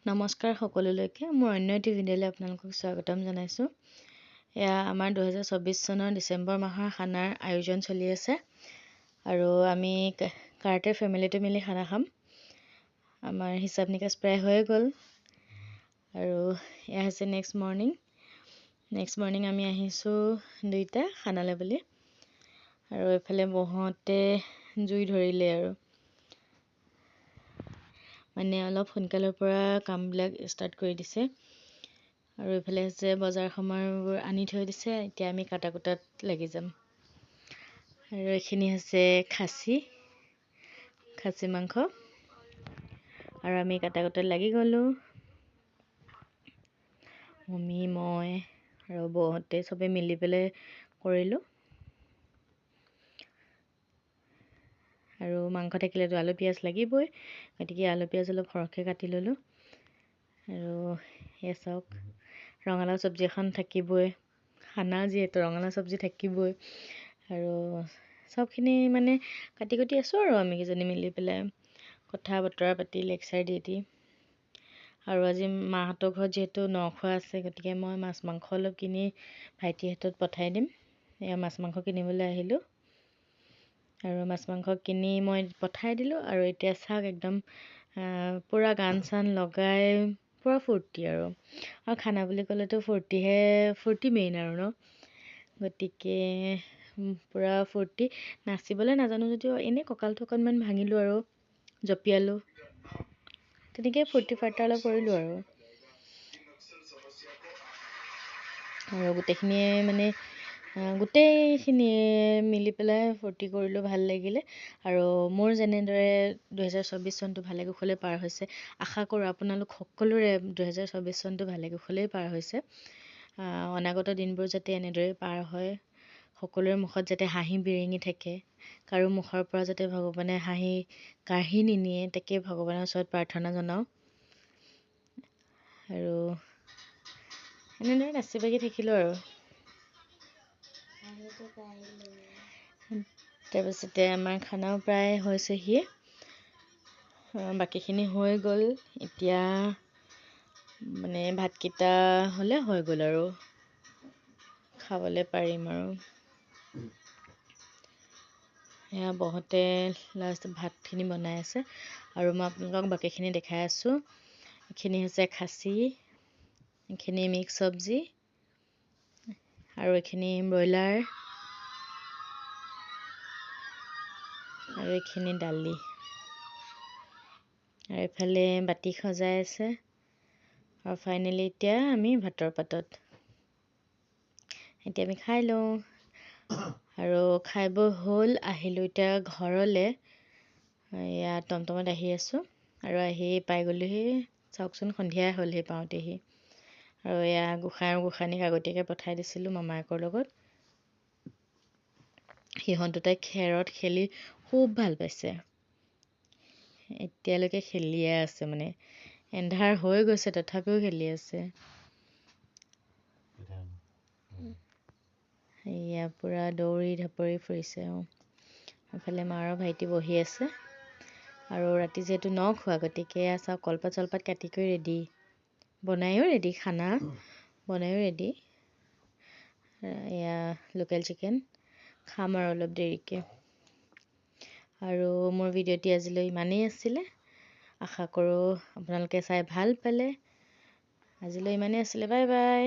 নমস্কাৰ সকলোলৈকে মোৰ অন্য এটি ভিডিঅ'লৈ আপোনালোকক স্বাগতম জনাইছোঁ। এয়া আমাৰ 2024 চনৰ ডিচেম্বৰ মাহৰ খানাৰ আয়োজন চলি আছে আৰু আমি কাৰ্টে ফেমিলিটো মিলি খানা খাম। আমাৰ হিচাপ নিকাচ প্ৰায় হৈয়ে গ'ল আৰু এয়া হৈছে নেক্সট মৰ্ণিং আমি আহিছোঁ দুইটা খানালৈ বুলি আৰু এইফালে বহোঁতে জুই ধৰিলে আৰু মানে অলপ সোনকালৰ পৰা কামবিলাক ষ্টাৰ্ট কৰি দিছে আৰু এইফালে হৈছে বজাৰ সমাৰবোৰ আনি থৈ দিছে। এতিয়া আমি কাটা কুটাত লাগি যাম আৰু এইখিনি হৈছে খাচী মাংস আৰু আমি কাটা কুটাত লাগি গ'লোঁ। মই আৰু বৌহঁতে চবে মিলি পেলাই কৰিলোঁ আৰু মাংস থাকিলেতো আলু পিঁয়াজ লাগিবই, গতিকে আলু পিঁয়াজ অলপ সৰহকৈ কাটি ল'লোঁ আৰু এয়া চাওক ৰঙালাও চব্জি এখন থাকিবই, খানা যিহেতু ৰঙালাও চব্জি থাকিবই আৰু চবখিনি মানে কাটি কুটি আছোঁ আৰু আমি কেইজনী মিলি পেলাই কথা বতৰা পাতি লেকচাৰ দি আৰু আজি মাহঁতৰ ঘৰত যিহেতু নখোৱা আছে, গতিকে মই মাছ মাংস অলপ কিনি ভাইটিৰ হাতত পঠাই দিম। এয়া মাছ মাংস কিনিবলৈ আহিলোঁ আৰু মাছ মাংস কিনি মই পঠাই দিলোঁ আৰু এতিয়া চাওক একদম পূৰা গান চান লগাই পূৰা ফূৰ্তি আৰু খানা বুলি ক'লেতো ফূৰ্তি মেইন আৰু ন, গতিকে পূৰা ফূৰ্তি। নাচিবলৈ নাজানো যদিও এনেই কঁকালটো অকণমান ভাঙিলোঁ আৰু জঁপিয়ালোঁ, তেনেকৈ ফূৰ্তি ফাৰ্তা অলপ কৰিলোঁ আৰু গোটেইখিনিয়ে মিলি পেলাই ফূৰ্তি কৰিলোঁ, ভাল লাগিলে আৰু মোৰ যেনেদৰে 2024 চনটো ভালে কুশলে পাৰ হৈছে, আশা কৰোঁ আপোনালোক সকলোৰে 2024 চনটো ভালে কুশলেই পাৰ হৈছে। অনাগত দিনবোৰ যাতে এনেদৰেই পাৰ হয়, সকলোৰে মুখত যাতে হাঁহি বিৰিঙি থাকে, কাৰো মুখৰ পৰা যাতে ভগৱানে হাঁহি কাঢ়ি নিনিয়ে, তাকে ভগৱানৰ ওচৰত প্ৰাৰ্থনা জনাওঁ আৰু এনেদৰে নাচি বাগি থাকিলোঁ আৰু তাৰপিছতে আমাৰ খানাও প্ৰায় হৈছেহি, বাকীখিনি হৈ গ'ল। এতিয়া মানে ভাতকেইটা হ'লে হৈ গ'ল আৰু খাবলৈ পাৰিম আৰু এয়া বহুতে লাষ্ট ভাতখিনি বনাই আছে আৰু মই আপোনালোকক বাকীখিনি দেখাই আছোঁ। এইখিনি হৈছে খাচী, এইখিনি মিক্স চব্জি আৰু এইখিনি ব্ৰইলাৰ আৰু এইখিনি দালি আৰু এইফালে বাতি সজাই আছে আৰু ফাইনেলি এতিয়া আমি ভাতৰ পাতত এতিয়া আমি খাই লওঁ আৰু খাই বৈ হ'ল। আহিলোঁ এতিয়া ঘৰলৈ, এয়া টমটমত আহি আছোঁ আৰু আহি পাই গ'লোহি, চাওকচোন সন্ধিয়াই হ'লহি পাওঁতেহি আৰু এয়া গোসাঁই আৰু গোসাঁনীক আগতীয়াকৈ পঠাই দিছিলোঁ মামায়েকৰ লগত। সিহঁত দুটাই খেৰত খেলি খুব ভাল পাইছে, এতিয়ালৈকে খেলিয়ে আছে, মানে এন্ধাৰ হৈ গৈছে তথাপিও খেলি আছে। এয়া পূৰা দৌৰি ঢাপৰি ফুৰিছে। এইফালে মা আৰু ভাইটি বহি আছে আৰু ৰাতি যিহেতু নখোৱা, গতিকে এয়া চাওক কলপাত চলপাত কাটি কৰি ৰেডি, খানা বনায়ো ৰেডি। এয়া লোকেল চিকেন খাম আৰু অলপ দেৰিকৈ আৰু মোৰ ভিডিঅ'টি আজিলৈ ইমানেই আছিলে। আশা কৰোঁ আপোনালোকে চাই ভাল পালে। আজিলৈ ইমানেই আছিলে, বাই বাই।